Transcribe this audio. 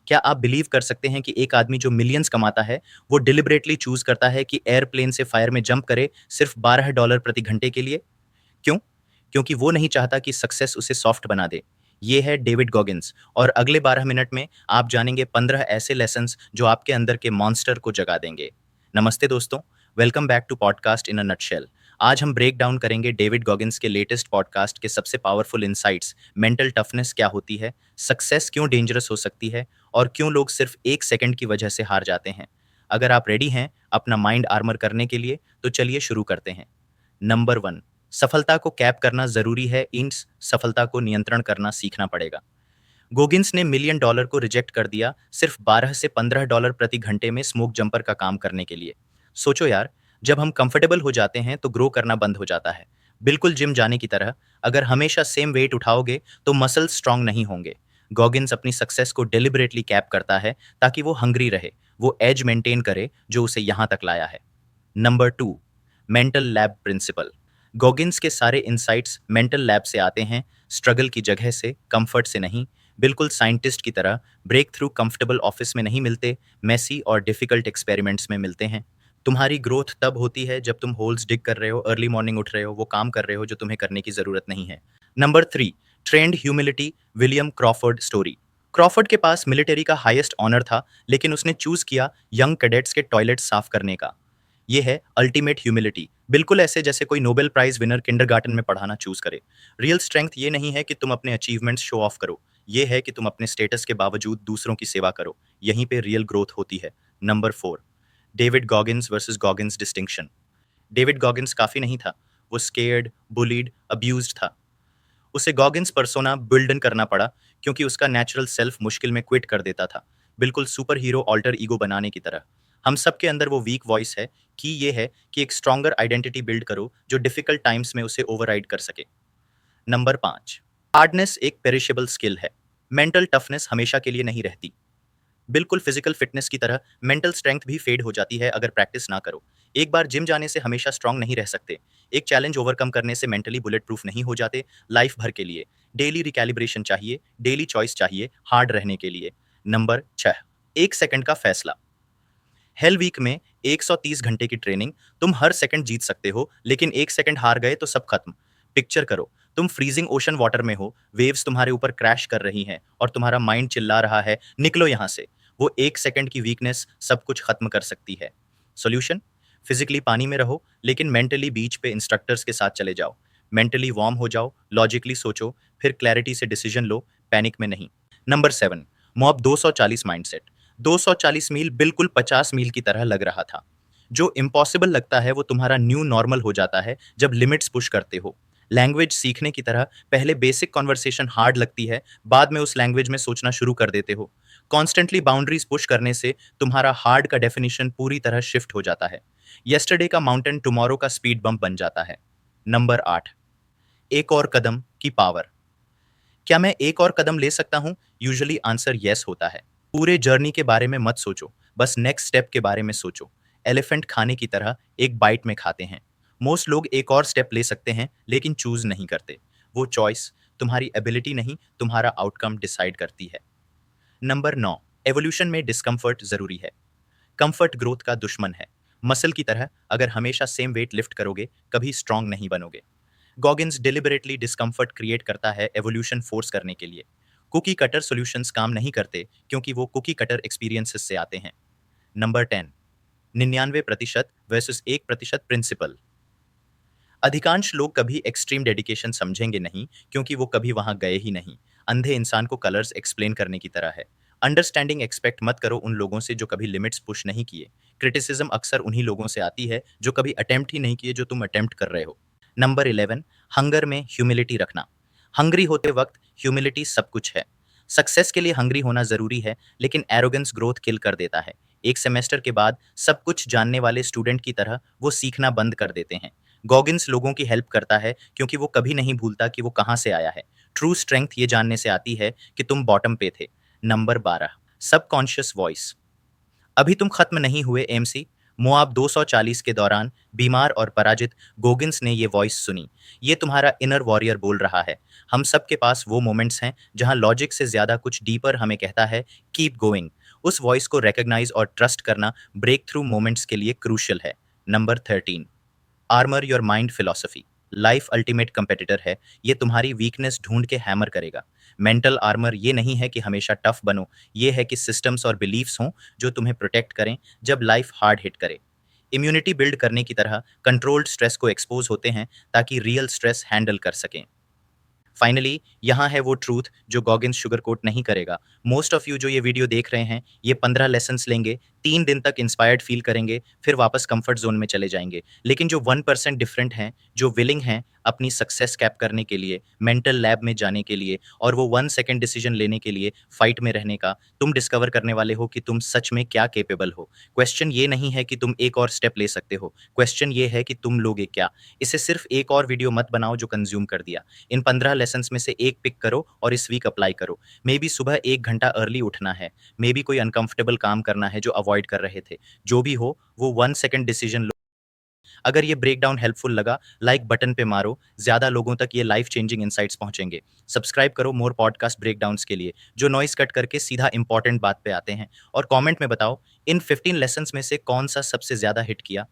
क्या आप बिलीव कर सकते हैं कि एक आदमी जो मिलियंस कमाता है, वो डिलिबरेटली चूज़ करता है कि एयरप्लेन से फायर में जंप करे सिर्फ $12 प्रति घंटे के लिए? क्यों? क्योंकि वो नहीं चाहता कि सक्सेस उसे सॉफ्ट बना दे। ये है डेविड गॉगिन्स और अगले 12 मिनट में आप जानेंगे 15 ऐसे लेसन्स जो आपके अंदर के मॉन्स्टर को जगा देंगे। नमस्ते दोस्तों, welcome back to podcast in a nutshell. आज हम ब्रेक डाउन करेंगे डेविड गॉगिन्स के लेटेस्ट पॉडकास्ट के सबसे पावरफुल इनसाइट्स, मेंटल टफनेस क्या होती है, सक्सेस क्यों डेंजरस हो सकती है और क्यों लोग सिर्फ 1 सेकंड की वजह से हार जाते हैं। अगर आप रेडी हैं अपना माइंड आर्मर करने के लिए, तो चलिए शुरू करते हैं। नंबर 1, सफलता को कैप करना जरूरी है, इंस सफलता को नियंत्रण करना सीखना पड़ेगा। गोगिंस ने मिलियन डॉलर को रिजेक्ट कर दिया सिर्फ 12 से $15 प्रति घंटे में स्मोक जंपर का काम करने के लिए। सोचो यार, जब हम कंफर्टेबल हो जाते हैं तो ग्रो करना बंद हो जाता है। बिल्कुल जिम जाने की तरह, अगर हमेशा सेम वेट उठाओगे तो मसल स्ट्रांग नहीं होंगे। गॉगिंस अपनी सक्सेस को डेलिबरेटली कैप करता है ताकि वो हंग्री रहे, वो एज मेंटेन करे जो उसे यहां तक लाया है। Number 2, mental lab principle. Goggins के सारे इंसाइट्स मेंटल लैब से आते हैं, स्ट्रगल की जगह से, कंफर्ट से नहीं। बिल्कुल साइंटिस्ट की तरह ब्रेक थ्रू कंफर्टेबल ऑफिस में नहीं मिलते, मेसी और डिफिकल्ट एक्सपेरिमेंट्स में मिलते हैं। तुम्हारी ग्रोथ तब होती है जब तुम होल्स डिग कर रहे हो, अर्ली मॉर्निंग उठ रहे हो, वो काम कर रहे हो जो तुम्हें करने की जरूरत नहीं है। Number 3, trend humility, William Crawford story. Crawford के पास मिलिट्री का हाईएस्ट ऑनर था, लेकिन उसने चूज किया यंग कैडेट्स के टॉयलेट साफ करने का। ये है अल्टीमेट ह्यूमिलिटी, बिल्कुल ऐसे जैसे कोई नोबेल प्राइज विनर किंडरगार्टन में पढ़ाना चूज करे। रियल स्ट्रेंथ ये नहीं है कि तुम अपने अचीवमेंट्स शो ऑफ करो, ये है कि तुम अपने स्टेटस के बावजूद दूसरों की सेवा करो। यहीं पे रियल ग्रोथ होती है। Number 4, David Goggins versus Goggins distinction. David Goggins काफी नहीं था, वो स्केर्ड, बुलीड, अब्यूज्ड था। उसे गॉगिन्स पर्सोना बिल्डन करना पड़ा क्योंकि उसका नेचुरल सेल्फ मुश्किल में क्विट कर देता था, बिल्कुल सुपर हीरो ऑल्टर ईगो बनाने की तरह। हम सबके अंदर वो वीक वॉइस है कि ये है कि एक स्ट्रॉन्गर आइडेंटिटी बिल्ड करो जो डिफिकल्ट टाइम्स में उसे ओवरराइड कर सके। नंबर 5, हार्डनेस एक पेरिशेबल स्किल है, मेंटल टफनेस हमेशा के लिए नहीं रहती। बिल्कुल फिजिकल फिटनेस की तरह मेंटल स्ट्रेंथ भी फेड हो जाती है अगर प्रैक्टिस ना करो। एक बार जिम जाने से हमेशा स्ट्रांग नहीं रह सकते, एक चैलेंज ओवरकम करने से मेंटली बुलेट प्रूफ नहीं हो जाते लाइफ भर के लिए। डेली रिकैलिब्रेशन चाहिए, डेली चॉइस चाहिए हार्ड रहने के लिए। नंबर 6, 1 सेकंड का फैसला। हेल वीक में 130 घंटे की ट्रेनिंग, तुम हर सेकंड जीत सकते हो, लेकिन 1 सेकंड हार गए तो सब खत्म। पिक्चर करो, तुम फ्रीजिंग ओशन वाटर में हो, वेव्स तुम्हारे ऊपर क्रैश कर रही हैं और तुम्हारा माइंड चिल्ला रहा है निकलो यहां से। वो 1 सेकंड की वीकनेस सब कुछ खत्म कर सकती है। सॉल्यूशन, फिजिकली पानी में रहो, लेकिन मेंटली बीच पे इंस्ट्रक्टर्स के साथ चले जाओ। मेंटली वार्म हो जाओ, लॉजिकली सोचो, फिर क्लैरिटी से डिसीजन लो, पैनिक में नहीं। Number 7, mob 240 mindset. 240 मील बिल्कुल 50 मील की तरह लग रहा था। जो इम्पॉसिबल लगता है वो तुम्हारा न्यू नॉर्मल हो जाता है जब लिमिट्स पुश करते हो। लैंग्वेज सीखने की तरह पहले बेसिक कॉन्वर्सेशन हार्ड लगती है, बाद में उस लैंग्वेज में सोचना शुरू कर देते हो। कॉन्स्टेंटली बाउंड्रीज पुश करने से तुम्हारा हार्ड का डेफिनेशन पूरी तरह शिफ्ट हो जाता है। यस्टरडे का माउंटेन टुमारो का स्पीड बम्प बन जाता है। नंबर 8, एक और कदम की पावर। क्या मैं एक और कदम ले सकता हूं? यूजुअली आंसर यस होता है। पूरे जर्नी के बारे में मत सोचो, बस नेक्स्ट स्टेप के बारे में सोचो। एलिफेंट खाने की तरह एक बाइट में खाते हैं। मोस्ट लोग एक और स्टेप ले सकते हैं लेकिन चूज नहीं करते। वो चॉइस तुम्हारी एबिलिटी नहीं, तुम्हारा आउटकम डिसाइड करती है। नंबर 9, एवोल्यूशन में डिस्कम्फर्ट जरूरी है। कंफर्ट ग्रोथ का दुश्मन है। मसल की तरह अगर हमेशा सेम वेट लिफ्ट करोगे, कभी स्ट्रांग नहीं बनोगे। गॉगिन्स डिलिबरेटली डिस्कम्फर्ट क्रिएट करता है एवोल्यूशन फोर्स करने के लिए। कुकी कटर सॉल्यूशंस काम नहीं करते क्योंकि वो कुकी कटर एक्सपीरियंसेस से आते हैं। Number 10, 99% versus 1% principle. अधिकांश लोग कभी एक्सट्रीम डेडिकेशन समझेंगे नहीं क्योंकि वो कभी वहां गए ही नहीं। अंधे इंसान को कलर्स एक्सप्लेन करने की तरह है। अंडरस्टैंडिंग एक्सपेक्ट मत करो उन लोगों से जो कभी लिमिट्स पुश नहीं किए। क्रिटिसिज्म अक्सर उन्हीं लोगों से आती है जो कभी अटेम्प्ट ही नहीं किए जो तुम अटेम्प्ट कर रहे हो। नंबर 11, हंगर में ह्यूमिलिटी रखना। हंग्री होते वक्त ह्यूमिलिटी सब कुछ है। सक्सेस के लिए हंग्री होना जरूरी है, लेकिन एरोगेंस ग्रोथ किल कर देता है। एक सेमेस्टर के बाद सब कुछ जानने वाले स्टूडेंट की तरह वो सीखना बंद कर देते हैं। गॉगिन्स लोगों की हेल्प करता है क्योंकि वो कभी नहीं भूलता कि वो कहाँ से आया है। ट्रू स्ट्रेंथ ये जानने से आती है कि तुम बॉटम पे थे। Number 12, subconscious voice. अभी तुम खत्म नहीं हुए एमसी, मोआब 240 के दौरान बीमार और पराजित गोगिंस ने ये वॉइस सुनी। ये तुम्हारा इनर वॉरियर बोल रहा है। हम सब के पास वो मोमेंट्स हैं जहां लॉजिक से ज्यादा कुछ डीपर हमें कहता है कीप गोइंग। उस वॉइस को रिकॉग्नाइज और ट्रस्ट करना ब्रेक थ्रू मोमेंट्स के लिए क्रूशियल है। Number 13, armour your mind philosophy. Life ultimate competitor है। ये तुम्हारी वीकनेस ढूंढ के हैमर करेगा। मेंटल आर्मर ये नहीं है कि हमेशा टफ बनो, ये है कि सिस्टम्स और बिलीफ्स हों जो तुम्हें प्रोटेक्ट करें जब लाइफ हार्ड हिट करे। इम्यूनिटी बिल्ड करने की तरह कंट्रोल्ड स्ट्रेस को एक्सपोज होते हैं ताकि रियल स्ट्रेस हैंडल कर सकें। फाइनली यहाँ है वो ट्रूथ जो गॉगिन्स शुगर कोट नहीं करेगा। मोस्ट ऑफ यू जो ये वीडियो देख रहे हैं, ये 15 लेसन्स लेंगे, 3 दिन तक इंस्पायर्ड फील करेंगे, फिर वापस कंफर्ट जोन में चले जाएंगे। लेकिन जो 1% डिफरेंट हैं, जो विलिंग हैं अपनी सक्सेस कैप करने के लिए, मेंटल लैब में जाने के लिए और वो 1 सेकेंड डिसीजन लेने के लिए फाइट में रहने का, तुम डिस्कवर करने वाले हो कि तुम सच में क्या केपेबल हो। क्वेश्चन ये नहीं है कि तुम एक और स्टेप ले सकते हो, क्वेश्चन ये है कि तुम लोगे क्या। इसे सिर्फ एक और वीडियो मत बनाओ जो कंज्यूम कर दिया। इन 15 लेसन्स में से एक पिक करो और इस वीक अप्लाई करो। मे बी सुबह 1 घंटा अर्ली उठना है, मे बी कोई अनकंफर्टेबल काम करना है जो अवॉइड कर रहे थे। जो भी हो, वो 1 सेकेंड डिसीजन लो। अगर ये ब्रेकडाउन हेल्पफुल लगा, लाइक बटन पे मारो। ज्यादा लोगों तक ये लाइफ चेंजिंग इनसाइट्स पहुंचेंगे। सब्सक्राइब करो मोर पॉडकास्ट ब्रेकडाउन्स के लिए जो नॉइस कट करके सीधा इंपॉर्टेंट बात पे आते हैं। और कमेंट में बताओ इन 15 लेसन्स में से कौन सा सबसे ज्यादा हिट किया।